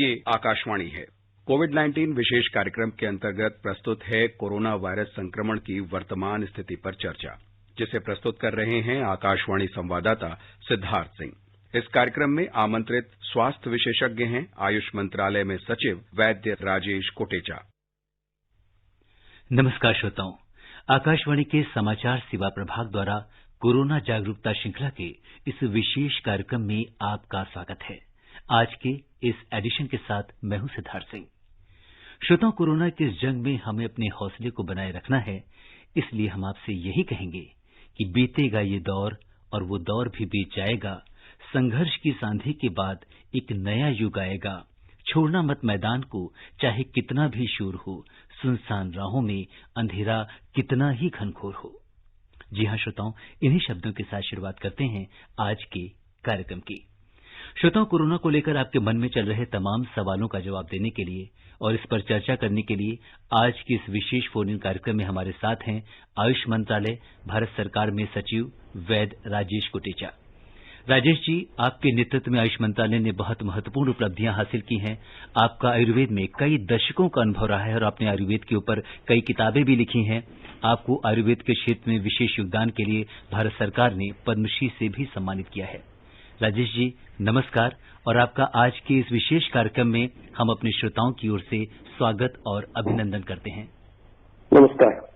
ये आकाशवाणी है। कोविड-19 विशेष कार्यक्रम के अंतर्गत प्रस्तुत है कोरोना वायरस संक्रमण की वर्तमान स्थिति पर चर्चा, जिसे प्रस्तुत कर रहे हैं आकाशवाणी संवाददाता सिद्धार्थ सिंह। इस कार्यक्रम में आमंत्रित स्वास्थ्य विशेषज्ञ हैं आयुष मंत्रालय में सचिव वैद्य राजेश कोटेचा। नमस्कार श्रोताओं, आकाशवाणी के समाचार सेवा प्रभाग द्वारा कोरोना जागरूकता श्रृंखला के इस विशेष कार्यक्रम में आपका स्वागत है। आज के इस एडिशन के साथ मैं हूं सिद्धार्थ सिंह। श्रोताओं, कोरोना की इस जंग में हमें अपने हौसले को बनाए रखना है, इसलिए हम आपसे यही कहेंगे कि बीतेगा ये दौर और वो दौर भी बीत जाएगा। संघर्ष की सांधे के बाद एक नया युग आएगा। छोड़ना मत मैदान को, चाहे कितना भी शोर हो, सुनसान राहों में अंधेरा कितना ही घनघोर हो। जी हां श्रोताओं, इन्हीं शब्दों के साथ शुरुआत करते हैं आज के कार्यक्रम की। श्रोताओं, कोरोना को लेकर आपके मन में चल रहे तमाम सवालों का जवाब देने के लिए और इस पर चर्चा करने के लिए आज के इस विशेष फोन इन कार्यक्रम में हमारे साथ हैं आयुष मंत्रालय, भारत सरकार में सचिव वैद्य राजेश कोटेचा। राजेश जी, आपके नेतृत्व में आयुष मंत्रालय ने बहुत महत्वपूर्ण उपलब्धियां हासिल की हैं। आपका आयुर्वेद में कई दशकों का अनुभव रहा है और आपने आयुर्वेद के ऊपर कई किताबें भी लिखी हैं। आपको आयुर्वेद के क्षेत्र में विशेष योगदान के लिए भारत सरकार ने पद्मश्री से भी सम्मानित किया है। राजेश जी, नमस्कार, और आपका आज के इस विशेष कार्यक्रम में हम अपने श्रोताओं की ओर से स्वागत और अभिनंदन करते हैं। नमस्कार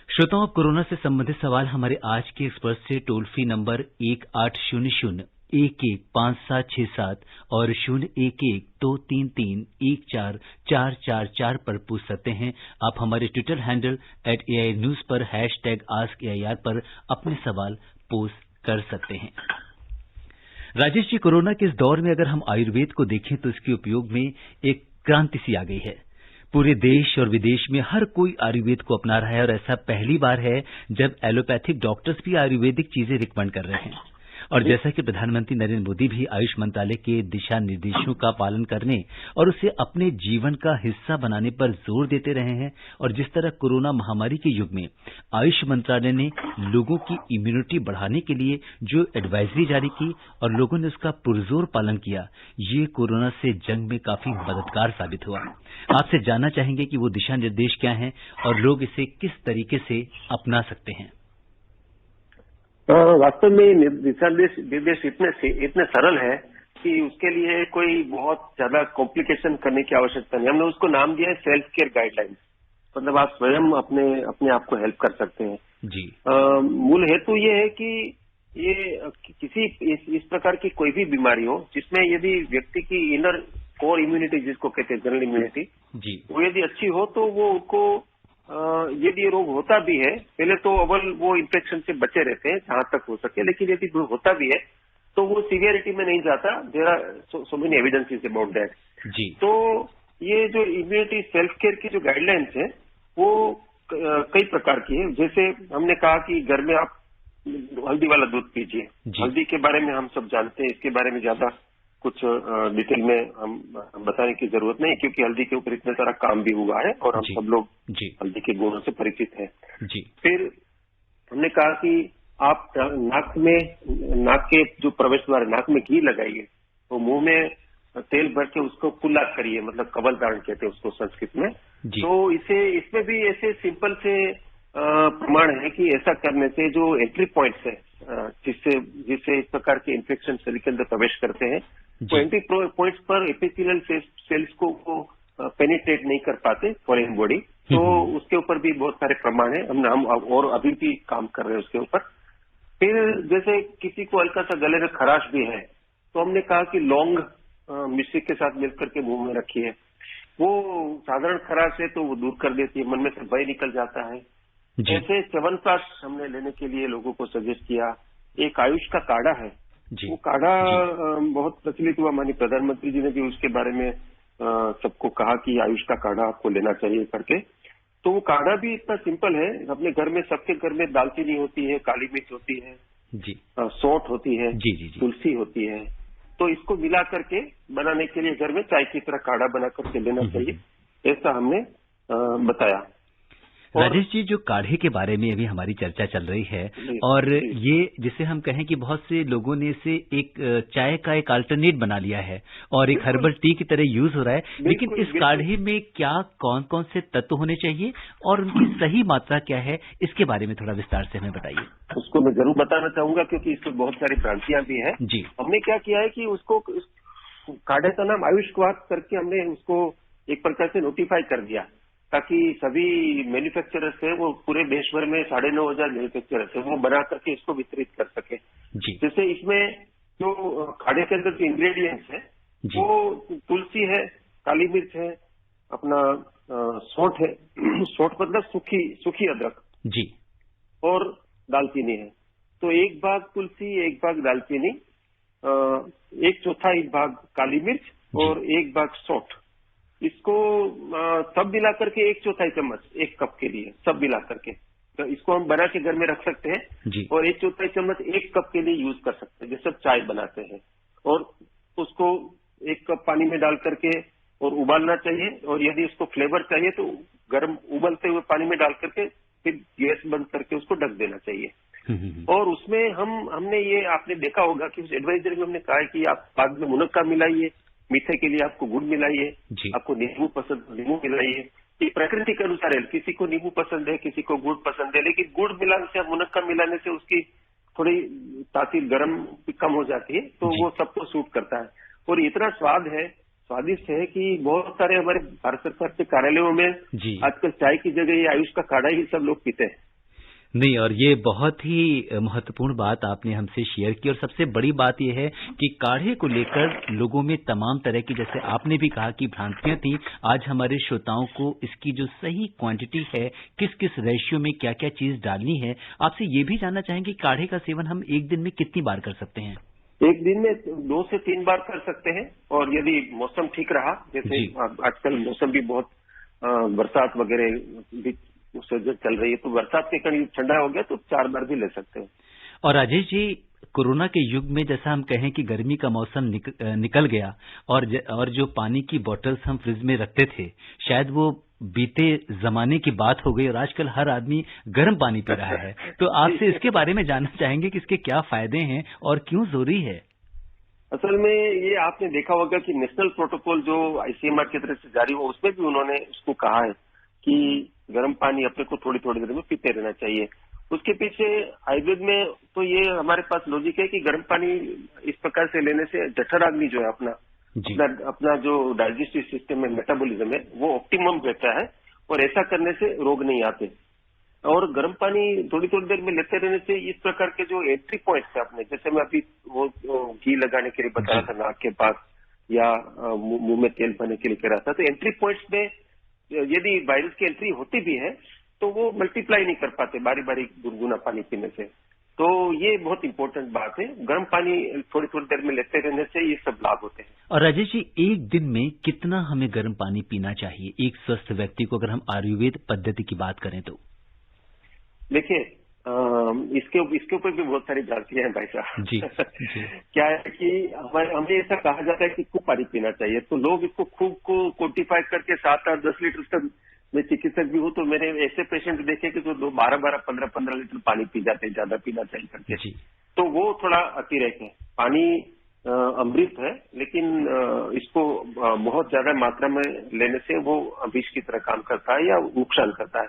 श्रोताओं, अब कोरोना से संबंधित सवाल हमारे आज के एक्सपर्ट से टोल फ्री नंबर 1800-115767 और 011-233-14444 पर पूछ सकते हैं। आप हमारे ट्विटर हैंडल @AINews पर #AskAIR पर अपने सवाल पोस्ट कर सकते हैं। राजेश जी, कोरोना के इस दौर में अगर हम आयुर्वेद को देखें तो इसके उपयोग में एक क्रांति सी आ गई है। पूरे देश और विदेश में हर कोई आयुर्वेद को अपना रहा है और ऐसा पहली बार है जब एलोपैथिक डॉक्टर्स भी आयुर्वेदिक चीजें रिकमेंड कर रहे हैं। और जैसा कि प्रधानमंत्री नरेंद्र मोदी भी आयुष मंत्रालय के दिशा निर्देशों का पालन करने और उसे अपने जीवन का हिस्सा बनाने पर जोर देते रहे हैं, और जिस तरह कोरोना महामारी के युग में आयुष मंत्रालय ने लोगों की इम्यूनिटी बढ़ाने के लिए जो एडवाइजरी जारी की और लोगों ने उसका पुरजोर पालन किया, ये कोरोना से जंग में काफी मददगार साबित हुआ। आपसे जानना चाहेंगे कि वो दिशा निर्देश क्या हैं और लोग इसे किस तरीके से अपना सकते हैं। वास्तव में दिशा निर्देश इतने सरल है कि उसके लिए कोई बहुत ज्यादा कॉम्प्लिकेशन करने की आवश्यकता नहीं। हमने उसको नाम दिया है सेल्फ केयर गाइडलाइंस। मतलब आप स्वयं अपने आप को हेल्प कर सकते हैं जी। मूल हेतु ये है कि ये किसी इस प्रकार की कोई भी बीमारी हो जिसमें यदि व्यक्ति की इनर कोर इम्यूनिटी, जिसको कहते हैं जनरल इम्यूनिटी जी, वो यदि अच्छी हो तो वो उनको यदि ये रोग होता भी है, पहले तो अव्वल वो इन्फेक्शन से बचे रहते हैं जहां तक हो सके, लेकिन यदि होता भी है तो वो सीवियरिटी में नहीं जाता। There are so many evidences about that जी। तो ये जो इम्यूनिटी सेल्फ केयर की जो गाइडलाइंस है वो कई प्रकार की है। जैसे हमने कहा कि घर में आप हल्दी वाला दूध पीजिए। हल्दी के बारे में हम सब जानते हैं, इसके बारे में ज्यादा कुछ डिटेल में हम बताने की जरूरत नहीं, क्योंकि हल्दी के ऊपर इतना सारा काम भी हुआ है और हम सब लोग हल्दी के गुणों से परिचित हैं जी। फिर हमने कहा कि आप नाक के जो प्रवेश द्वार, नाक में घी लगाइए, तो मुंह में तेल भर के उसको कुल्ला करिए, मतलब कवल दान कहते हैं उसको संस्कृत में। तो इसमें भी ऐसे सिंपल से प्रमाण है कि ऐसा करने से जो एंट्री पॉइंट्स है जिससे इस प्रकार के इन्फेक्शन शरीर के अंदर प्रवेश करते हैं, तो एंट्री पॉइंट्स पर एपिथेलियल सेल्स को पेनिट्रेट नहीं कर पाते फॉरेन बॉडी, तो उसके ऊपर भी बहुत सारे प्रमाण है। हम और अभी भी काम कर रहे हैं उसके ऊपर। फिर जैसे किसी को हल्का सा गले में खराश भी है तो हमने कहा कि लौंग मिश्री के साथ मिलकर के मुंह में रखिए। वो साधारण खराश है तो वो दूर कर देती है, मन में से भय निकल जाता है। जैसे च्यवनप्राश हमने लेने के लिए लोगों को सजेस्ट किया। एक आयुष का काढ़ा है, वो काढ़ा बहुत प्रचलित हुआ। माननीय प्रधानमंत्री जी ने भी उसके बारे में सबको कहा कि आयुष का काढ़ा आपको लेना चाहिए करके। तो वो काढ़ा भी इतना सिंपल है। अपने घर में, सबके घर में दालचीनी होती है, काली मिर्च होती है जी, सौंठ होती है जी, तुलसी होती है। तो इसको मिला करके बनाने के लिए घर में चाय की तरह काढ़ा बना करके लेना चाहिए, ऐसा हमने बताया। राजेश जी, जो काढ़े के बारे में अभी हमारी चर्चा चल रही है और ये जिसे हम कहें कि बहुत से लोगों ने इसे एक चाय का एक अल्टरनेट बना लिया है और एक हर्बल टी की तरह यूज हो रहा है, लेकिन इस काढ़े में क्या कौन कौन से तत्व होने चाहिए और उनकी सही मात्रा क्या है, इसके बारे में थोड़ा विस्तार से हमें बताइए। उसको मैं जरूर बताना चाहूंगा क्योंकि इसमें बहुत सारी भ्रांतियां भी हैं। जी, हमने क्या किया है कि उसको काढ़े का नाम आयुष्वाद करके हमने उसको एक प्रकार से नोटिफाई कर दिया ताकि सभी मैन्युफैक्चरर्स है वो पूरे देश भर में 9,500 मैन्युफैक्चरर्स है वो बना करके इसको वितरित कर सके। जैसे इसमें जो काढ़े के अंदर जो इंग्रेडिएंट्स है वो तुलसी है, काली मिर्च है, अपना सौंठ है, सौंठ मतलब सूखी अदरक जी, और दालचीनी है। तो एक भाग तुलसी, एक भाग दालचीनी, 1/4 भाग काली मिर्च और 1 भाग सौंठ, इसको सब मिला करके 1/4 चम्मच 1 कप के लिए सब मिला करके, तो इसको हम बना के घर में रख सकते हैं और 1/4 चम्मच 1 कप के लिए यूज कर सकते हैं जैसे चाय बनाते हैं। और उसको 1 कप पानी में डाल करके और उबालना चाहिए और यदि उसको फ्लेवर चाहिए तो गर्म उबलते हुए पानी में डाल करके फिर गैस बंद करके उसको ढक देना चाहिए। और उसमें हमने ये आपने देखा होगा कि उस एडवाइजरी में हमने कहा है कि आप बाद में मुनक्का मिलाइए, मीठे के लिए आपको गुड़ मिलाइए, आपको नींबू पसंद नींबू मिलाइए। ये प्रकृति के अनुसार है, किसी को नींबू पसंद है, किसी को गुड़ पसंद है, लेकिन गुड़ मिलाने से मुनक्का मिलाने से उसकी थोड़ी तासीर गर्म कम हो जाती है, तो वो सबको सूट करता है और इतना स्वादिष्ट है कि बहुत सारे हमारे भारत सरकार के कार्यालयों में आजकल चाय की जगह ये आयुष का काढ़ा ही सब लोग पीते हैं। नहीं, और ये बहुत ही महत्वपूर्ण बात आपने हमसे शेयर की और सबसे बड़ी बात यह है कि काढ़े को लेकर लोगों में तमाम तरह की, जैसे आपने भी कहा कि भ्रांतियां थी, आज हमारे श्रोताओं को इसकी जो सही क्वांटिटी है, किस किस रेशियो में क्या क्या चीज डालनी है, आपसे ये भी जानना चाहेंगे काढ़े का सेवन हम एक दिन में कितनी बार कर सकते हैं? एक दिन में 2 से 3 बार कर सकते हैं और यदि मौसम ठीक रहा, जैसे आजकल मौसम भी बहुत बरसात वगैरह भी चल रही है, तो बरसात के करीब ठंडा हो गया तो 4 बार भी ले सकते हैं। और राजेश जी, कोरोना के युग में जैसा हम कहें कि गर्मी का मौसम निकल गया और जो पानी की बोतल्स हम फ्रिज में रखते थे, शायद वो बीते जमाने की बात हो गई और आजकल हर आदमी गर्म पानी पी रहा है। तो आपसे इसके बारे में जानना चाहेंगे कि इसके क्या फायदे हैं और क्यों जरूरी है? असल में ये आपने देखा होगा कि नेशनल प्रोटोकॉल जो ICMR की तरफ से जारी हुआ उसमें भी उन्होंने उसको कहा है कि गर्म पानी अपने को थोड़ी थोड़ी देर में पीते रहना चाहिए। उसके पीछे आयुर्वेद में तो ये हमारे पास लॉजिक है कि गर्म पानी इस प्रकार से लेने से जठराग्नि जो है अपना जो डाइजेस्टिव सिस्टम है, मेटाबॉलिज्म है, वो ऑप्टिमम रहता है और ऐसा करने से रोग नहीं आते। और गर्म पानी थोड़ी थोड़ी देर में लेते रहने से इस प्रकार के जो एंट्री पॉइंट्स है अपने, जैसे मैं अभी वो घी लगाने के लिए बता रहा था नाक के पास या मुंह में तेल भरने के लिए कह रहा था, तो एंट्री पॉइंट्स में यदि वायरस की एंट्री होती भी है तो वो मल्टीप्लाई नहीं कर पाते बारी बारी गुनगुना पानी पीने से। तो ये बहुत इंपॉर्टेंट बात है, गर्म पानी थोड़ी थोड़ी देर में लेते रहने से ये सब लाभ होते हैं। और राजेश जी, एक दिन में कितना हमें गर्म पानी पीना चाहिए एक स्वस्थ व्यक्ति को, अगर हम आयुर्वेद पद्धति की बात करें तो? देखिए, इसके ऊपर भी बहुत सारी भ्रांतियां हैं भाई साहब। जी। क्या है कि हमें ऐसा कहा जाता है कि खूब पानी पीना चाहिए, तो लोग इसको खूब को क्वांटिफाई करके 7-8-10 लीटर तक, मैं चिकित्सक भी हूँ तो मैंने ऐसे पेशेंट देखे कि जो 12-12, 15-15 लीटर पानी पी जाते हैं ज्यादा पीना चाहिए करके, तो वो थोड़ा अतिरेक है। पानी अमृत है, लेकिन इसको बहुत ज्यादा मात्रा में लेने से वो विष की तरह काम करता है या नुकसान करता है।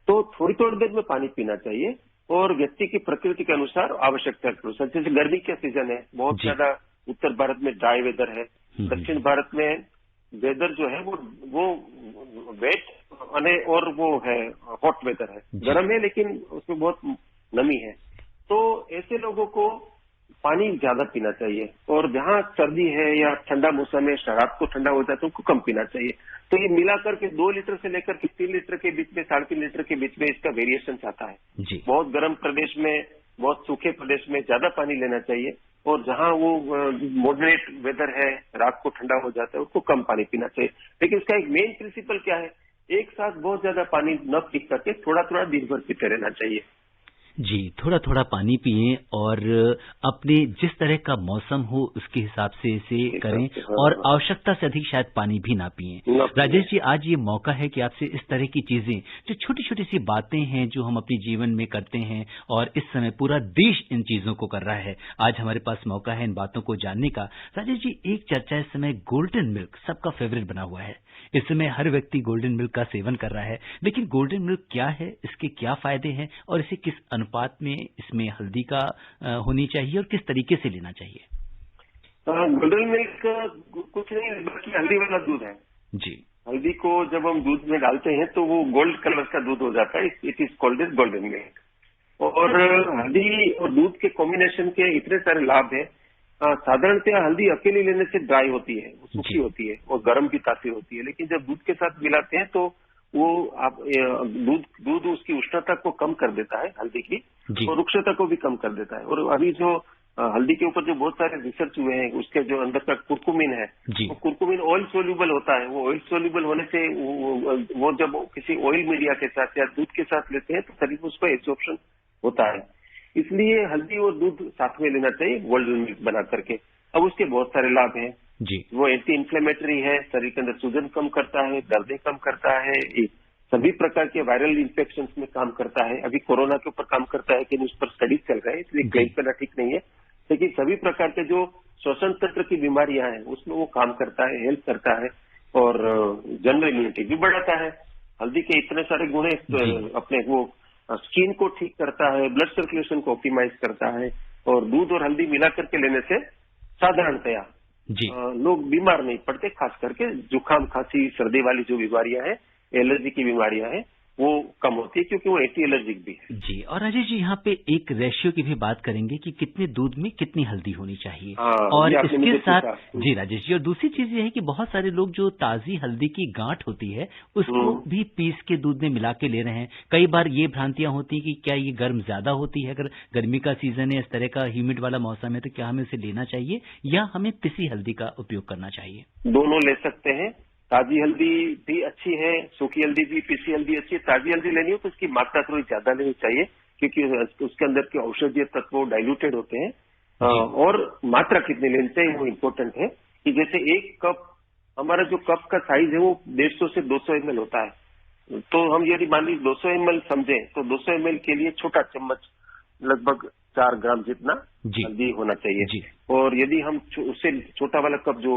तो थोड़ी थोड़ी देर में पानी पीना चाहिए और व्यक्ति की प्रकृति के अनुसार, आवश्यकता के अनुसार, जैसे गर्मी का सीजन है, बहुत ज्यादा उत्तर भारत में ड्राई वेदर है, दक्षिण भारत में वेदर जो है वो वेट और वो है हॉट वेदर है, गर्म है लेकिन उसमें बहुत नमी है। तो ऐसे लोगों को पानी ज्यादा पीना चाहिए और जहाँ सर्दी है या ठंडा मौसम है, रात को ठंडा हो जाता है, उनको कम पीना चाहिए। तो ये मिलाकर के 2 लीटर से लेकर के 3 लीटर के बीच में, 3.5 लीटर के बीच में इसका वेरिएशन आता है। बहुत गर्म प्रदेश में, बहुत सूखे प्रदेश में ज्यादा पानी लेना चाहिए और जहाँ वो मॉडरेट वेदर है, रात को ठंडा हो जाता है, उसको कम पानी पीना चाहिए। लेकिन इसका एक मेन प्रिंसिपल क्या है, एक साथ बहुत ज्यादा पानी न पी करके थोड़ा थोड़ा दिन भर पीते रहना चाहिए। जी, थोड़ा थोड़ा पानी पिएं और अपने जिस तरह का मौसम हो उसके हिसाब से इसे करें और आवश्यकता से अधिक शायद पानी भी ना पिएं। राजेश जी, आज ये मौका है कि आपसे इस तरह की चीजें, जो छोटी छोटी सी बातें हैं जो हम अपने जीवन में करते हैं और इस समय पूरा देश इन चीजों को कर रहा है, आज हमारे पास मौका है इन बातों को जानने का। राजेश जी, एक चर्चा इस समय गोल्डन मिल्क सबका फेवरेट बना हुआ है। इस समय हर व्यक्ति गोल्डन मिल्क का सेवन कर रहा है, लेकिन गोल्डन मिल्क क्या है, इसके क्या फायदे हैं और इसे किस अनुपात में इसमें हल्दी का होनी चाहिए और किस तरीके से लेना चाहिए? गोल्डन मिल्क कुछ नहीं बल्कि हल्दी वाला दूध है जी। हल्दी को जब हम दूध में डालते हैं तो वो गोल्ड कलर का दूध हो जाता है, it is called as golden milk. और हल्दी और दूध के कॉम्बिनेशन के इतने सारे लाभ हैं। साधारणतः हल्दी अकेले लेने से ड्राई होती है, वो सूखी होती है और गर्म भी तासीर होती है, लेकिन जब दूध के साथ मिलाते हैं तो वो आप दूध उसकी उष्णता को कम कर देता है हल्दी की, और रुक्षता को भी कम कर देता है। और अभी जो हल्दी के ऊपर जो बहुत सारे रिसर्च हुए हैं, उसके जो अंदर का कुरकुमिन है, वो कुरकुमिन ऑयल सोल्यूबल होता है। वो ऑयल सोल्यूबल होने से वो जब किसी ऑयल मीडिया के साथ या दूध के साथ लेते हैं तो शरीर में उसका एब्जॉर्प्शन होता है। इसलिए हल्दी और दूध साथ में लेना चाहिए गोल्डन मिल्क बना करके। अब उसके बहुत सारे लाभ हैं जी। वो एंटी इन्फ्लेमेटरी है, शरीर के अंदर सूजन कम करता है, दर्दें कम करता है, सभी प्रकार के वायरल इन्फेक्शन में काम करता है। अभी कोरोना के ऊपर काम करता है कि उस पर स्टडीज चल रहे हैं, इसलिए क्लेम करना ठीक नहीं है, लेकिन सभी प्रकार के जो श्वसन तंत्र की बीमारियां हैं उसमें वो काम करता है, हेल्प करता है और जनरल इम्यूनिटी भी बढ़ाता है। हल्दी के इतने सारे गुण हैं, अपने वो स्किन को ठीक करता है, ब्लड सर्कुलेशन को ऑप्टिमाइज करता है, और दूध और हल्दी मिला करके लेने से साधारणतया लोग बीमार नहीं पड़ते। खास करके जुकाम, खांसी, सर्दी वाली जो बीमारियां हैं, एलर्जी की बीमारियां हैं, वो कम होती है क्योंकि वो एंटी एलर्जिक भी है जी। और राजेश जी, यहाँ पे एक रेशियो की भी बात करेंगे कि कितने दूध में कितनी हल्दी होनी चाहिए। और इसके साथ जी राजेश जी, और दूसरी चीज ये है कि बहुत सारे लोग जो ताजी हल्दी की गांठ होती है उसको भी पीस के दूध में मिला के ले रहे हैं। कई बार ये भ्रांतियां होती है कि क्या ये गर्म ज्यादा होती है, अगर गर्मी का सीजन है, इस तरह का ह्यूमिड वाला मौसम है, तो क्या हमें उसे लेना चाहिए या हमें पिसी हल्दी का उपयोग करना चाहिए? दोनों ले सकते हैं। ताजी हल्दी भी अच्छी है, सूखी हल्दी भी, पिसी हल्दी अच्छी है। ताजी हल्दी लेनी हो तो उसकी मात्रा थोड़ी ज्यादा लेनी चाहिए क्योंकि उसके अंदर के औषधीय तत्व डाइल्यूटेड होते हैं। और मात्रा कितनी लेनी चाहिए वो इम्पोर्टेंट है कि जैसे एक कप, हमारा जो कप का साइज है वो 150 से 200 ml होता है। तो हम यदि मान लीजिए 200 ml समझे तो 200 ml के लिए छोटा चम्मच लगभग 4 ग्राम जितना हल्दी होना चाहिए। और यदि हम उससे छोटा वाला कप जो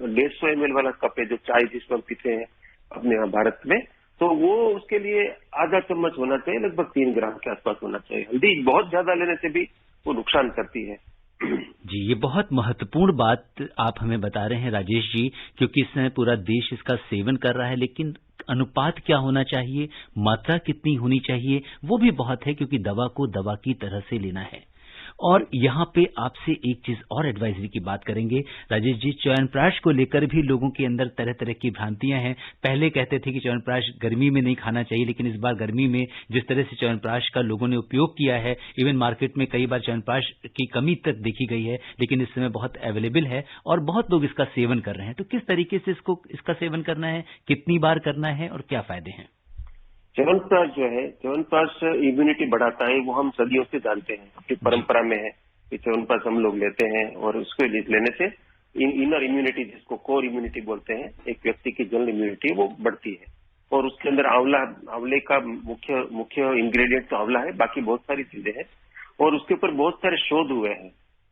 150 ml वाला कप है, जो चाय जिसमें हम पीते हैं अपने यहाँ भारत में, तो वो उसके लिए आधा चम्मच होना चाहिए, लगभग 3 ग्राम के आसपास होना चाहिए। हल्दी बहुत ज्यादा लेने से भी वो नुकसान करती है। जी, ये बहुत महत्वपूर्ण बात आप हमें बता रहे हैं राजेश जी, क्योंकि इस समय पूरा देश इसका सेवन कर रहा है, लेकिन अनुपात क्या होना चाहिए, मात्रा कितनी होनी चाहिए, वो भी बहुत है, क्योंकि दवा को दवा की तरह से लेना है। और यहाँ पे आपसे एक चीज और एडवाइजरी की बात करेंगे राजेश जी। च्यवनप्राश को लेकर भी लोगों के अंदर तरह तरह की भ्रांतियां हैं। पहले कहते थे कि च्यवनप्राश गर्मी में नहीं खाना चाहिए, लेकिन इस बार गर्मी में जिस तरह से च्यवनप्राश का लोगों ने उपयोग किया है, इवन मार्केट में कई बार च्यवनप्राश की कमी तक देखी गई है, लेकिन इस समय बहुत अवेलेबल है और बहुत लोग इसका सेवन कर रहे हैं। तो किस तरीके से इसका सेवन करना है, कितनी बार करना है और क्या फायदे हैं? च्यवनप्राश जो है, च्यवनप्राश इम्यूनिटी बढ़ाता है, वो हम सदियों से जानते हैं, अपनी परंपरा में है कि च्यवनप्राश हम लोग लेते हैं और उसको लेने से इनर इम्यूनिटी, जिसको कोर इम्यूनिटी बोलते हैं, एक व्यक्ति की जनरल इम्यूनिटी वो बढ़ती है। और उसके अंदर आंवले का मुख्य इंग्रेडिएंट तो आंवला है, बाकी बहुत सारी चीजें हैं और उसके ऊपर बहुत सारे शोध हुए हैं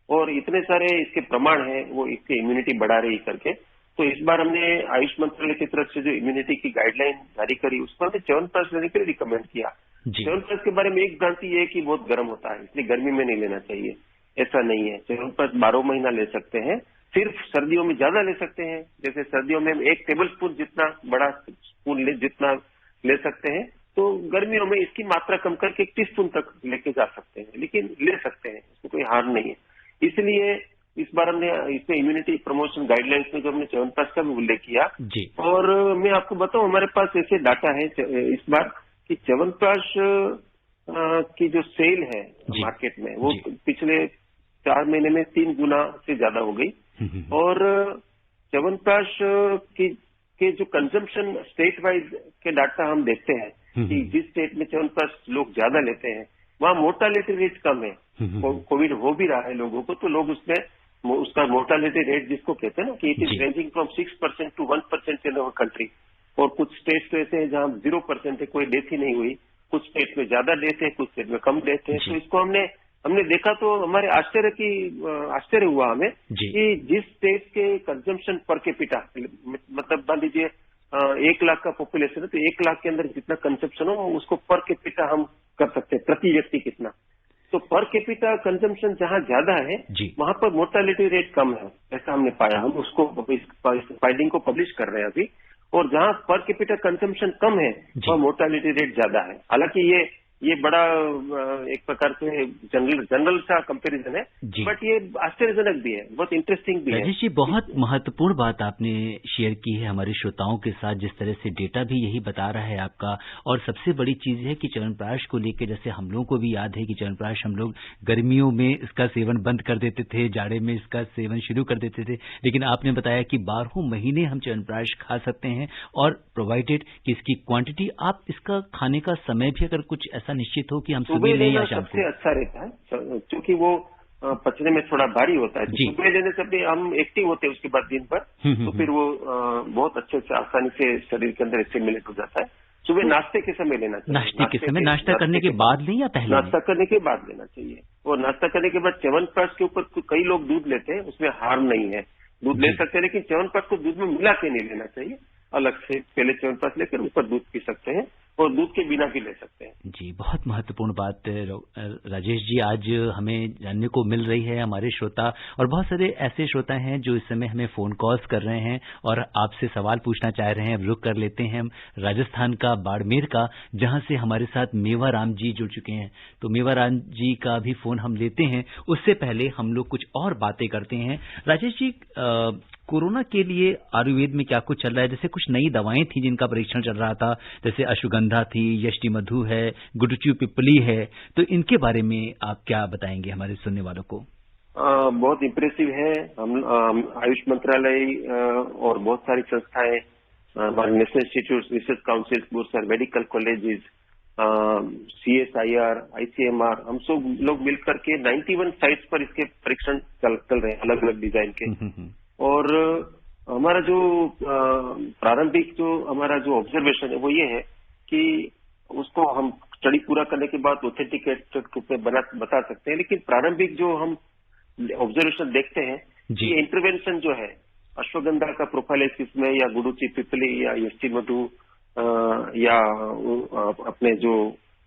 और इतने सारे इसके प्रमाण हैं, वो इसकी इम्यूनिटी बढ़ा रही करके। तो इस बार हमने आयुष मंत्रालय की तरफ से जो इम्यूनिटी की गाइडलाइन जारी करी, उस पर हमने च्यवनप्राश लेने के लिए रिकमेंड किया। च्यवनप्राश के बारे में एक भ्रांति ये है कि बहुत गर्म होता है, इसलिए गर्मी में नहीं लेना चाहिए। ऐसा नहीं है, च्यवनप्राश 12 महीना ले सकते हैं, सिर्फ सर्दियों में ज्यादा ले सकते हैं। जैसे सर्दियों में 1 टेबल स्पून जितना, बड़ा स्पून जितना ले सकते हैं, तो गर्मियों में इसकी मात्रा कम करके 1 टीस्पून तक लेके जा सकते हैं, लेकिन ले सकते हैं, इसमें कोई हार्म नहीं है। इसलिए इस बार हमने इसमें इम्यूनिटी प्रमोशन गाइडलाइंस में जो हमने च्यवनप्राश का भी उल्लेख किया। और मैं आपको बताऊं, हमारे पास ऐसे डाटा है इस बार कि च्यवनप्राश की जो सेल है मार्केट में, वो पिछले 4 महीने में 3 गुना से ज्यादा हो गई। और च्यवनप्राश के जो कंजम्पशन स्टेट वाइज के डाटा हम देखते हैं कि जिस स्टेट में च्यवनप्राश लोग ज्यादा लेते हैं, वहाँ मोर्टालिटी रेट कम है। कोविड हो भी रहा है लोगों को, तो लोग उसमें उसका मोर्टालिटी रेट जिसको कहते हैं ना कि it is ranging from 6% to 1% in our country. और कुछ स्टेट्स तो ऐसे हैं जहाँ 0% है, कोई डेथ ही नहीं हुई। कुछ स्टेट में ज्यादा डेथ है, कुछ स्टेट में कम डेथ है। तो इसको हमने देखा तो हमारे आश्चर्य हुआ हमें कि जिस स्टेट के कंजम्पशन पर कैपिटा, मतलब मान लीजिए 1 लाख का पॉपुलेशन है, तो 1 लाख के अंदर जितना कंजम्पशन हो उसको पर कैपिटा हम कर सकते हैं, प्रति व्यक्ति कितना। तो पर कैपिटा कंजम्पशन जहाँ ज्यादा है वहां पर मोर्टालिटी रेट कम है, ऐसा हमने पाया। हम उसको फाइंडिंग को पब्लिश कर रहे हैं अभी। और जहाँ पर कैपिटा कंजम्पशन कम है वहाँ मोर्टालिटी रेट ज्यादा है। हालांकि ये बड़ा एक प्रकार से जनरल सा कंपैरिजन है, बट ये आश्चर्यजनक भी है, बहुत इंटरेस्टिंग भी है। राजेश जी, बहुत महत्वपूर्ण बात आपने शेयर की है हमारे श्रोताओं के साथ, जिस तरह से डेटा भी यही बता रहा है आपका। और सबसे बड़ी चीज है कि च्यवनप्राश को लेकर, जैसे हम लोगों को भी याद है कि च्यवनप्राश हम लोग गर्मियों में इसका सेवन बंद कर देते थे, जाड़े में इसका सेवन शुरू कर देते थे, लेकिन आपने बताया कि 12 महीने हम च्यवनप्राश खा सकते हैं, और प्रोवाइडेड कि इसकी क्वांटिटी, आप इसका खाने का समय भी अगर कुछ ऐसा निश्चित हो कि हम सुबह लें या शाम को, सबसे अच्छा रहता है, क्योंकि वो पचने में थोड़ा भारी होता है। सुबह लेने से भी हम एक्टिव होते हैं उसके बाद दिन भर, तो फिर वो बहुत अच्छे से आसानी से शरीर के अंदर एसिमिलेट हो जाता है। सुबह नाश्ते के समय लेना चाहिए। नाश्ते के समय, नाश्ता करने के बाद लें या पहले? नाश्ता करने के बाद लेना चाहिए। और नाश्ता करने के बाद च्यवनप्राश के ऊपर कई लोग दूध लेते हैं, उसमें हार्म नहीं है, दूध ले सकते हैं, लेकिन च्यवनप्राश को दूध में मिला के नहीं लेना चाहिए। अलग से पहले च्यवनप्राश लेकर ऊपर दूध पी सकते हैं, और दूध के बिना भी ले सकते हैं। जी, बहुत महत्वपूर्ण बात राजेश जी आज हमें जानने को मिल रही है। हमारे श्रोता और बहुत सारे ऐसे श्रोता हैं जो इस समय हमें फोन कॉल्स कर रहे हैं और आपसे सवाल पूछना चाह रहे हैं। रुक कर लेते हैं हम राजस्थान का, बाड़मेर का, जहां से हमारे साथ मेवाराम जी जुड़ चुके हैं। तो मेवाराम जी का भी फोन हम लेते हैं। उससे पहले हम लोग कुछ और बातें करते हैं। राजेश जी, कोरोना के लिए आयुर्वेद में क्या कुछ चल रहा है? जैसे कुछ नई दवाएं थी जिनका परीक्षण चल रहा था, जैसे अश्वगंधा थी, यष्टि मधु है, गुडचू पिपली है, तो इनके बारे में आप क्या बताएंगे हमारे सुनने वालों को? बहुत इम्प्रेसिव है। हम आयुष मंत्रालय और बहुत सारी संस्थाएं, हमारे नेशनल इंस्टीट्यूट, रिसर्च काउंसिल, बहुत सारे मेडिकल कॉलेजेस, CSIR, ICMR, हम सब लोग मिलकर के 91 साइट्स पर इसके परीक्षण चल रहे हैं, अलग अलग डिजाइन के। और हमारा जो प्रारंभिक हमारा जो ऑब्जर्वेशन है वो ये है कि उसको हम स्टडी पूरा करने के बाद ऑथेंटिकेटेड रूप में बता सकते हैं। लेकिन प्रारंभिक जो हम ऑब्जर्वेशन देखते हैं कि इंटरवेंशन जो है अश्वगंधा का प्रोफाइलाइसिस में, या गुडुचि पिपली, या यष्टि मधु, या अपने जो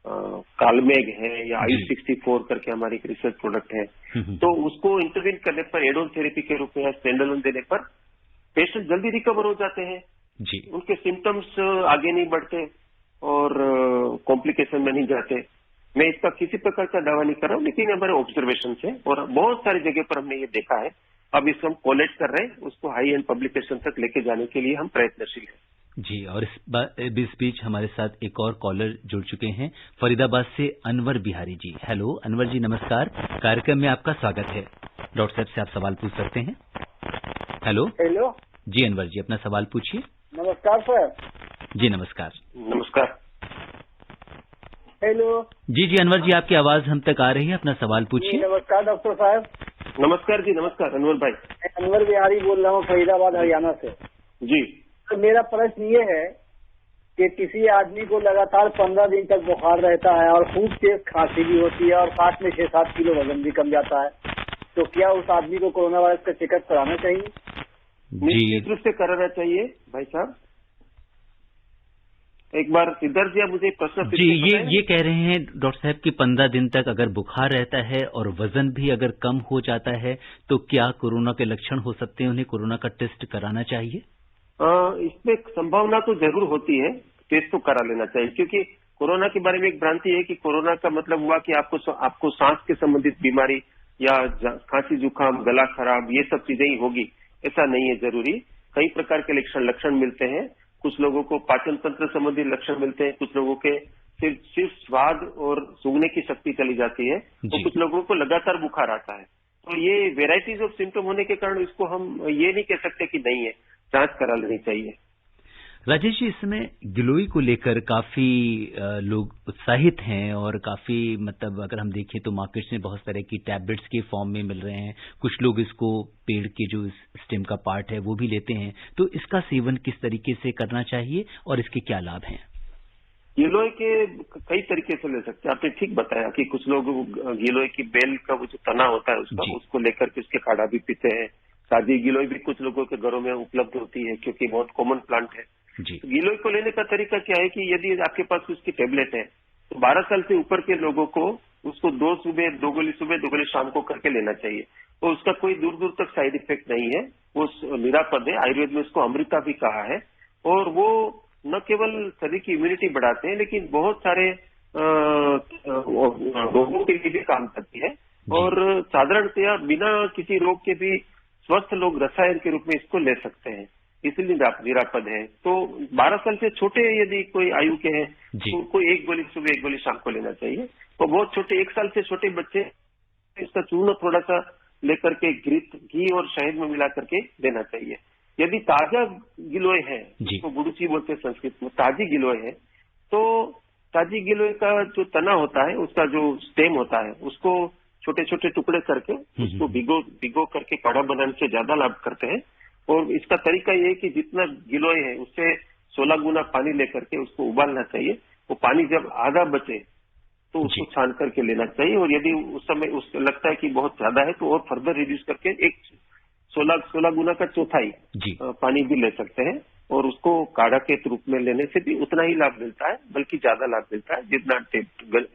कालमेघ है, या आयुष 64 करके हमारी एक रिसर्च प्रोडक्ट है, तो उसको इंटरवीन करने पर, एड ऑन थेरेपी के रूप में या स्टैंड अलोन देने पर पेशेंट जल्दी रिकवर हो जाते हैं जी। उनके सिम्टम्स आगे नहीं बढ़ते और कॉम्प्लिकेशन में नहीं जाते। मैं इसका किसी प्रकार का दावा नहीं कर रहा हूँ, लेकिन हमारे ऑब्जर्वेशन है और बहुत सारी जगह पर हमने ये देखा है। अब इसको हम कोलेक्ट कर रहे हैं, उसको हाई एंड पब्लिकेशन तक लेके जाने के लिए हम प्रयत्नशील हैं जी। और इस बीच हमारे साथ एक और कॉलर जुड़ चुके हैं, फरीदाबाद से अनवर बिहारी जी। हेलो अनवर जी, नमस्कार, कार्यक्रम में आपका स्वागत है। डॉक्टर साहब से आप सवाल पूछ सकते हैं। हेलो जी अनवर जी, अपना सवाल पूछिए। नमस्कार सर। जी नमस्कार। नमस्कार। हेलो जी अनवर जी, आपकी आवाज हम तक आ रही है, अपना सवाल पूछिए। नमस्कार डॉक्टर साहब। नमस्कार जी, नमस्कार अनवर भाई। अनवर बिहारी बोल रहा हूँ, फरीदाबाद हरियाणा से जी। तो मेरा प्रश्न ये है कि किसी आदमी को लगातार 15 दिन तक बुखार रहता है और खूब तेज खांसी भी होती है और साथ में 6-7 किलो वजन भी कम जाता है, तो क्या उस आदमी को कोरोना वायरस का चेकअप कराना चाहिए? निश्चित रूप से कराना चाहिए भाई साहब। एक बार सिद्धार्थ जी, आप मुझे प्रश्न जी ये कह रहे हैं डॉक्टर साहब कि 15 दिन तक अगर बुखार रहता है और वजन भी अगर कम हो जाता है तो क्या कोरोना के लक्षण हो सकते हैं, उन्हें कोरोना का टेस्ट कराना चाहिए? इसमें संभावना तो जरूर होती है, टेस्ट तो करा लेना चाहिए, क्योंकि कोरोना के बारे में एक भ्रांति है कि कोरोना का मतलब हुआ कि आपको सांस के संबंधित बीमारी या खांसी जुकाम, गला खराब, ये सब चीजें ही होगी, ऐसा नहीं है जरूरी। कई प्रकार के लक्षण मिलते हैं। कुछ लोगों को पाचन तंत्र संबंधी लक्षण मिलते हैं, कुछ लोगों के सिर्फ स्वाद और सूंघने की शक्ति चली जाती है, तो कुछ लोगों को लगातार बुखार आता है। तो ये वेराइटीज ऑफ सिम्टम होने के कारण इसको हम ये नहीं कह सकते कि नहीं है, जांच करा लेनी चाहिए। राजेश जी, इस समय गिलोय को लेकर काफी लोग उत्साहित हैं और काफी मतलब अगर हम देखें तो मार्केट्स में बहुत तरह की टैबलेट्स के फॉर्म में मिल रहे हैं। कुछ लोग इसको पेड़ के जो स्टेम का पार्ट है वो भी लेते हैं। तो इसका सेवन किस तरीके से करना चाहिए और इसके क्या लाभ हैं? गिलोय के कई तरीके से ले सकते हैं। आपने ठीक बताया कि कुछ लोग गिलोय की बेल का वो जो तना होता है उसको लेकर के उसके काढ़ा भी पीते हैं। ताजी गिलोय भी कुछ लोगों के घरों में उपलब्ध होती है क्योंकि बहुत कॉमन प्लांट है। तो गिलोय को लेने का तरीका क्या है कि यदि आपके पास उसकी टेबलेट है तो 12 साल से ऊपर के लोगों को उसको 2 गोली सुबह 2 गोली शाम को करके लेना चाहिए। तो उसका कोई दूर दूर तक साइड इफेक्ट नहीं है, वो निरापद है। आयुर्वेद में उसको अमृता भी कहा है और वो न केवल शरीर की इम्यूनिटी बढ़ाते हैं लेकिन बहुत सारे रोगों के लिए भी काम करती है। और साधारणतया बिना किसी रोग के भी स्वस्थ लोग रसायन के रूप में इसको ले सकते हैं, इसलिए निरापद है। तो 12 साल से छोटे यदि कोई आयु के हैं तो उनको 1 गोली सुबह 1 गोली शाम को लेना चाहिए। तो बहुत छोटे 1 साल से छोटे बच्चे इसका चूर्ण थोड़ा सा लेकर के घी और शहद में मिला करके देना चाहिए। यदि ताजा गिलोय है, जिसको गुड़ुची बोलते हैं संस्कृत में, ताजी गिलोय है, तो ताजी गिलोय का जो तना होता है, उसका जो स्टेम होता है, उसको छोटे छोटे टुकड़े करके उसको भिगो करके काढ़ा बनाने से ज्यादा लाभ करते हैं। और इसका तरीका ये है कि जितना गिलोय है उससे 16 गुना पानी लेकर के उसको उबालना चाहिए। वो पानी जब आधा बचे तो उसको छान करके लेना चाहिए। और यदि उस समय उसको लगता है कि बहुत ज्यादा है तो और फर्दर रिड्यूस करके 16 गुना का चौथाई पानी भी ले सकते हैं और उसको काढ़ा के रूप में लेने से भी उतना ही लाभ मिलता है, बल्कि ज्यादा लाभ मिलता है जितना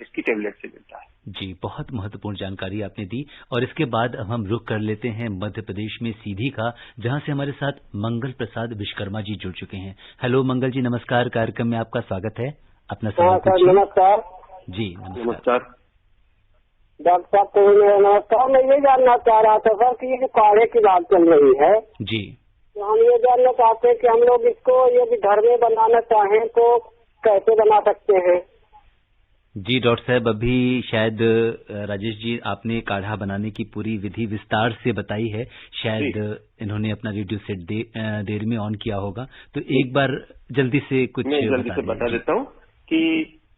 इसकी टेबलेट से मिलता है। जी, बहुत महत्वपूर्ण जानकारी आपने दी। और इसके बाद अब हम रुख कर लेते हैं मध्य प्रदेश में सीधी का, जहां से हमारे साथ मंगल प्रसाद विश्वकर्मा जी जुड़ चुके हैं। हेलो मंगल जी, नमस्कार। कार्यक्रम में आपका स्वागत है। अपना सवाल पूछिए। नमस्कार जी। नमस्कार डॉक्टर साहब को नमस्कार। मैं ये जानना चाह रहा था सर कि ये जो काढ़े की बात चल रही है जी, तो हम ये जानना चाहते हैं कि हम लोग इसको यदि घर में बनाना चाहें तो कैसे बना सकते हैं? जी डॉक्टर साहब, अभी शायद राजेश जी आपने काढ़ा बनाने की पूरी विधि विस्तार से बताई है। शायद इन्होंने अपना रेडियो सेट देर में ऑन किया होगा, तो एक बार जल्दी से कुछ बता देता हूँ कि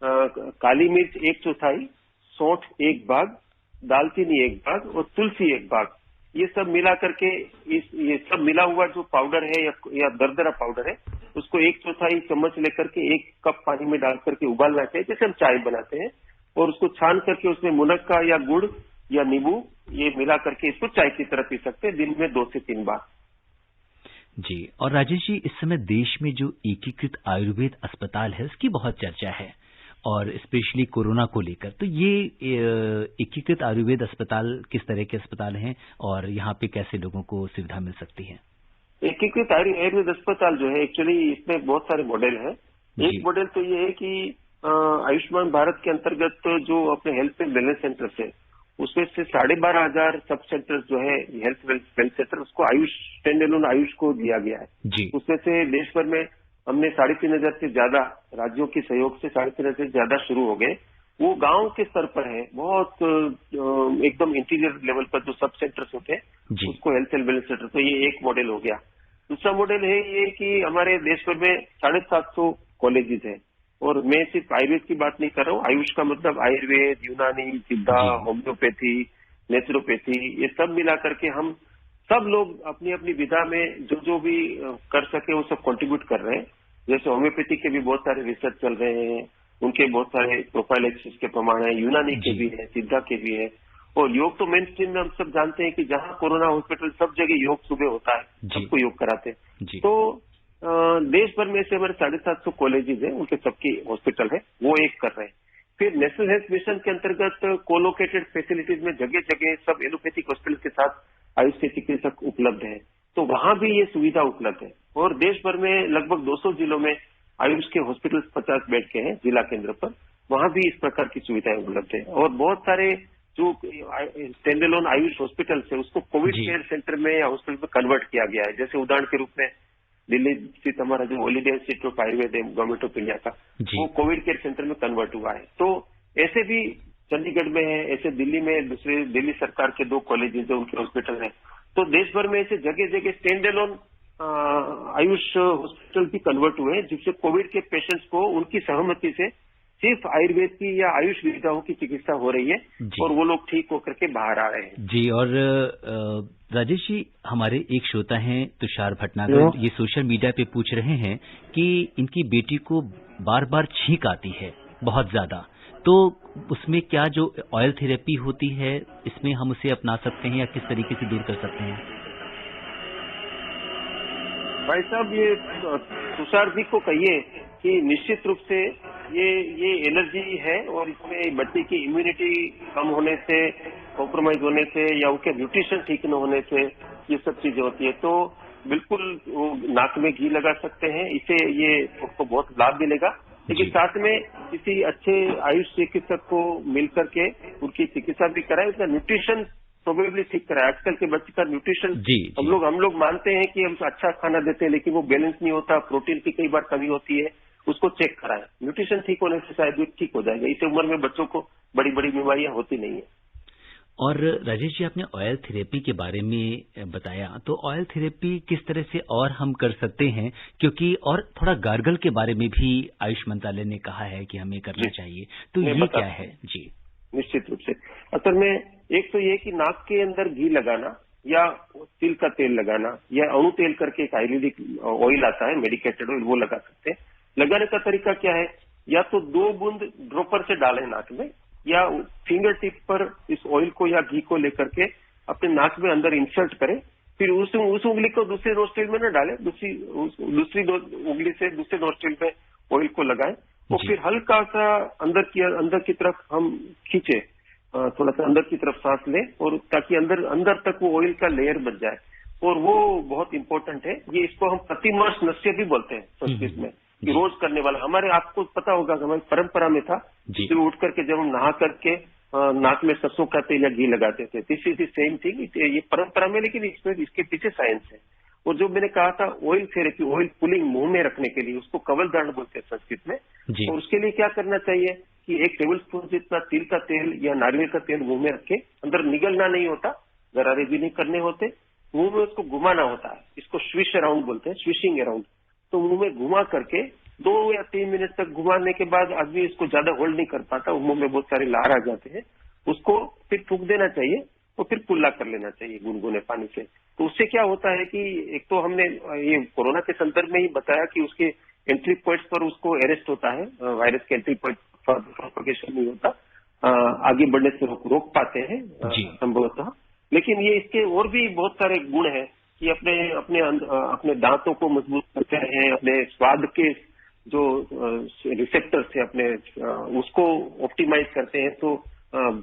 काली मिर्च 1/4, सौंठ 1 भाग, दालचीनी 1 भाग और तुलसी 1 भाग, ये सब मिला करके ये सब मिला हुआ जो पाउडर है या दरदरा पाउडर है उसको 1/4 चम्मच लेकर के 1 कप पानी में डाल करके उबालना चाहिए, जैसे हम चाय बनाते हैं। और उसको छान करके उसमें मुनक्का या गुड़ या नींबू ये मिला करके इसको चाय की तरह पी सकते हैं, दिन में 2 से 3 बार। जी। और राजेश जी, इस समय देश में जो एकीकृत आयुर्वेद अस्पताल है उसकी बहुत चर्चा है और स्पेशली कोरोना को लेकर। तो ये एकीकृत आयुर्वेद अस्पताल किस तरह के अस्पताल हैं और यहाँ पे कैसे लोगों को सुविधा मिल सकती है? एकीकृत आयुर्वेद अस्पताल जो है एक्चुअली इसमें बहुत सारे मॉडल हैं। एक मॉडल तो ये है कि आयुष्मान भारत के अंतर्गत जो अपने हेल्थ एंड वेलनेस सेंटर है उसमें से 12,500 सब सेंटर जो है हेल्थ वेलनेस सेंटर उसको आयुष स्टैंड एलोन आयुष को दिया गया है। उसमें से देश भर में हमने 3,500 से ज्यादा राज्यों के सहयोग से 3,500 से ज्यादा शुरू हो गए। वो गांव के स्तर पर है, बहुत एकदम इंटीरियर लेवल पर जो सब सेंटर्स होते हैं उसको हेल्थ एंड वेलनेस सेंटर। तो ये एक मॉडल हो गया। दूसरा मॉडल है ये कि हमारे देश भर में 750 कॉलेजेस हैं और मैं सिर्फ आयुर्वेद की बात नहीं कर रहा हूँ। आयुष का मतलब आयुर्वेद, यूनानी, सिद्धा, होम्योपैथी, नेचुरोपैथी, ये सब मिला करके हम सब लोग अपनी अपनी विधा में जो भी कर सके वो सब कंट्रीब्यूट कर रहे हैं। जैसे होम्योपैथी के भी बहुत सारे रिसर्च चल रहे हैं, उनके बहुत सारे प्रोफाइलेक्सिस के प्रमाण है, यूनानी के भी है, सिद्धा के भी है। और योग तो मेन स्ट्रीम में हम सब जानते हैं कि जहां कोरोना हॉस्पिटल सब जगह योग सुबह होता है, सबको योग कराते हैं। तो देश भर में से हमारे 750 कॉलेजेस हैं, उनके सबके हॉस्पिटल है, वो एक कर रहे हैं। फिर नेशनल हेल्थ मिशन के अंतर्गत कोलोकेटेड फैसिलिटीज में जगह जगह सब एलोपैथिक हॉस्पिटल के साथ आयुष के चिकित्सक उपलब्ध है, तो वहां भी ये सुविधा उपलब्ध है। और देश भर में लगभग 200 जिलों में आयुष के हॉस्पिटल 50 बेड के हैं जिला केंद्र पर, वहां भी इस प्रकार की सुविधाएं उपलब्ध है। और बहुत सारे जो स्टैंड एलोन आयुष हॉस्पिटल है उसको कोविड केयर सेंटर में या हॉस्पिटल में कन्वर्ट किया गया है। जैसे उदाहरण के रूप में दिल्ली स्थित हमारा जो हॉलीडे इंस्टीट्यूट ऑफ आयुर्वेद है गवर्नमेंट ऑफ इंडिया का, वो कोविड केयर सेंटर में कन्वर्ट हुआ है। तो ऐसे भी चंडीगढ़ में है, ऐसे दिल्ली में दूसरे दिल्ली सरकार के 2 कॉलेजेस है, उनके हॉस्पिटल है। तो देश भर में ऐसे जगह जगह स्टैंड एलोन आयुष हॉस्पिटल भी कन्वर्ट हुए, जिससे कोविड के पेशेंट्स को उनकी सहमति से सिर्फ आयुर्वेद की या आयुष विधाओं की चिकित्सा हो रही है और वो लोग ठीक होकर के बाहर आ रहे हैं। जी, और राजेश जी, हमारे एक श्रोता हैं तुषार भटनागर, ये सोशल मीडिया पे पूछ रहे हैं कि इनकी बेटी को बार बार छींक आती है बहुत ज्यादा, तो उसमें क्या जो ऑयल थेरेपी होती है इसमें हम उसे अपना सकते हैं या किस तरीके से दूर कर सकते हैं? भाई साहब, ये तुषार जी को कहिए कि निश्चित रूप से ये एलर्जी है और इसमें बच्चे की इम्यूनिटी कम होने से, कॉम्प्रोमाइज होने से या उनके न्यूट्रिशन ठीक न होने से ये सब चीजें होती है। तो बिल्कुल वो नाक में घी लगा सकते हैं, इससे ये उसको बहुत लाभ मिलेगा। लेकिन साथ में किसी अच्छे आयुष चिकित्सक को मिल करके उनकी चिकित्सा भी कराए, उसका न्यूट्रिशन प्रोबेबली ठीक कराए। आजकल के बच्चे का न्यूट्रिशन हम लोग मानते हैं कि हम अच्छा खाना देते हैं, लेकिन वो बैलेंस नहीं होता, प्रोटीन की कई बार कमी होती है, उसको चेक कराएं। न्यूट्रिशन ठीक होने से शायद ठीक हो जाएगा। इस उम्र में बच्चों को बड़ी बड़ी बीमारियां होती नहीं है। और राजेश जी, आपने ऑयल थेरेपी के बारे में बताया, तो ऑयल थेरेपी किस तरह से और हम कर सकते हैं, क्योंकि और थोड़ा गार्गल के बारे में भी आयुष मंत्रालय ने कहा है कि हमें करना चाहिए, तो ये क्या है? जी, निश्चित रूप से असल में एक तो ये कि नाक के अंदर घी लगाना या तिल का तेल लगाना या अणु तेल करके एक आयुर्वेदिक ऑयल आता है, मेडिकेटेड ऑयल, वो लगा सकते हैं। लगाने का तरीका क्या है? या तो 2 बूंद ड्रॉपर से डालें नाक में, या फिंगर टिप पर इस ऑयल को या घी को लेकर के अपने नाक में अंदर इंसर्ट करें, फिर उस उंगली को दूसरे नोस्ट्रिल में न डालें, दूसरी उंगली से दूसरे नोस्ट्रिल में ऑयल को लगाएं और फिर हल्का सा अंदर की तरफ हम खींचे, थोड़ा सा अंदर की तरफ सांस लें, और ताकि अंदर तक वो ऑयल का लेयर बन जाए। और वो बहुत इंपॉर्टेंट है। ये इसको हम प्रतिमर्श नस्य भी बोलते हैं संस्कृत में, कि रोज करने वाला। हमारे, आपको पता होगा कि हमारी परंपरा में था, सुबह उठ करके जब हम नहा करके नाक में सरसों का तेल या घी लगाते थे। This is the same thing, ये परंपरा में, लेकिन इसके पीछे साइंस है। और जो मैंने कहा था ऑयल थेरेपी, ऑयल पुलिंग मुंह में रखने के लिए, उसको कवल धारण बोलते हैं संस्कृत में। और उसके लिए क्या करना चाहिए कि 1 टेबल स्पून जितना तिल का तेल या नारियल का तेल मुंह में रखे, अंदर निगलना नहीं होता, गरारे भी नहीं करने होते, मुंह में उसको घुमाना होता है। इसको स्विश अराउंड बोलते हैं, स्विशिंग अराउंड। तो मुंह में घुमा करके 2 या 3 मिनट तक घुमाने के बाद आदमी इसको ज्यादा होल्ड नहीं कर पाता, मुंह में बहुत सारे लार आ जाते हैं, उसको फिर फूंक देना चाहिए और फिर कुल्ला कर लेना चाहिए गुनगुने पानी से। तो उससे क्या होता है कि एक तो हमने ये कोरोना के संदर्भ में ही बताया कि उसके एंट्री पॉइंट्स पर उसको अरेस्ट होता है, वायरस के एंट्री पॉइंट प्रोपगेशन नहीं होता, आगे बढ़ने से रोक पाते हैं संभवतः। लेकिन ये इसके और भी बहुत सारे गुण हैं कि अपने दांतों को मजबूत करते हैं, अपने स्वाद के जो रिसेप्टर्स है अपने उसको ऑप्टिमाइज करते हैं, तो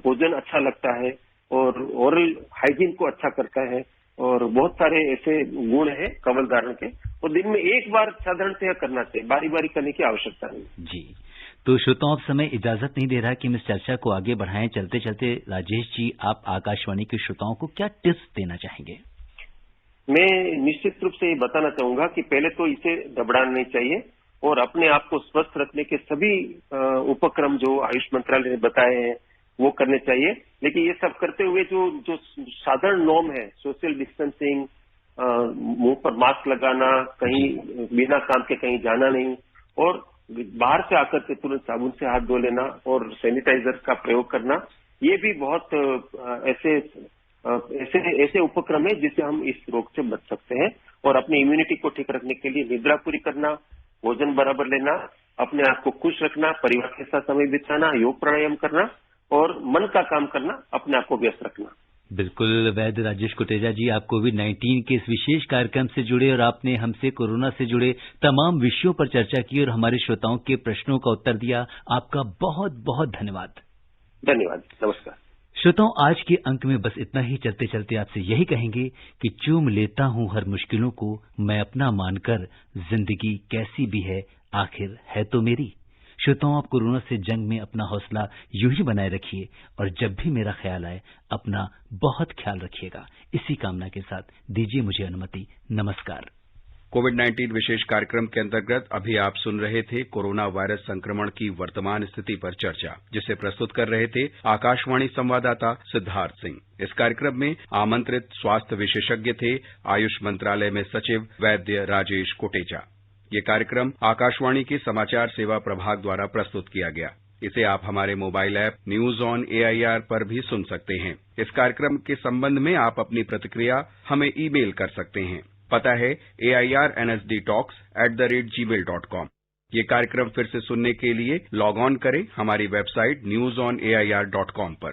भोजन अच्छा लगता है और ओरल हाइजीन को अच्छा करता है। और बहुत सारे ऐसे गुण हैं कवल धारण के, और दिन में एक बार साधारणतया करना चाहिए, बारी बारी करने की आवश्यकता नहीं। जी, तो श्रोताओं, अब समय इजाजत नहीं दे रहा कि हम इस चर्चा को आगे बढ़ाएं। चलते चलते राजेश जी, आप आकाशवाणी के श्रोताओं को क्या टिप्स देना चाहेंगे? मैं निश्चित रूप से ये बताना चाहूंगा कि पहले तो इसे घबराना नहीं चाहिए और अपने आप को स्वस्थ रखने के सभी उपक्रम जो आयुष मंत्रालय ने बताए हैं वो करने चाहिए। लेकिन ये सब करते हुए जो साधारण नॉर्म है, सोशल डिस्टेंसिंग, मुंह पर मास्क लगाना, कहीं बिना काम के कहीं जाना नहीं, और बाहर से आकर के तुरंत साबुन से हाथ धो लेना और सैनिटाइजर का प्रयोग करना, ये भी बहुत ऐसे उपक्रम है जिससे हम इस रोग से बच सकते हैं। और अपनी इम्यूनिटी को ठीक रखने के लिए निद्रा पूरी करना, भोजन बराबर लेना, अपने आप को खुश रखना, परिवार के साथ समय बिताना, योग प्राणायाम करना और मन का काम करना, अपने आप को व्यस्त रखना। बिल्कुल। वैद्य राजेश कोटेचा जी, आप कोविड-19 के इस विशेष कार्यक्रम से जुड़े और आपने हमसे कोरोना से जुड़े तमाम विषयों पर चर्चा की और हमारे श्रोताओं के प्रश्नों का उत्तर दिया। आपका बहुत बहुत धन्यवाद। धन्यवाद, नमस्कार। श्रोताओं, आज के अंक में बस इतना ही। चलते चलते आपसे यही कहेंगे कि चूम लेता हूं हर मुश्किलों को मैं अपना मानकर, जिंदगी कैसी भी है आखिर है तो मेरी। श्रोताओं, आप कोरोना से जंग में अपना हौसला यूं ही बनाए रखिए और जब भी मेरा ख्याल आए अपना बहुत ख्याल रखिएगा। इसी कामना के साथ दीजिए मुझे अनुमति। नमस्कार। कोविड-19 विशेष कार्यक्रम के अंतर्गत अभी आप सुन रहे थे कोरोना वायरस संक्रमण की वर्तमान स्थिति पर चर्चा, जिसे प्रस्तुत कर रहे थे आकाशवाणी संवाददाता सिद्धार्थ सिंह। इस कार्यक्रम में आमंत्रित स्वास्थ्य विशेषज्ञ थे आयुष मंत्रालय में सचिव वैद्य राजेश कोटेचा। ये कार्यक्रम आकाशवाणी के समाचार सेवा प्रभाग द्वारा प्रस्तुत किया गया। इसे आप हमारे mobile app news on AIR पर भी सुन सकते हैं। इस कार्यक्रम के संबंध में आप अपनी प्रतिक्रिया हमें ईमेल कर सकते हैं। पता है airnsdtalks@gmail.com। ये कार्यक्रम फिर से सुनने के लिए लॉग ऑन करें हमारी वेबसाइट newsonair.com पर।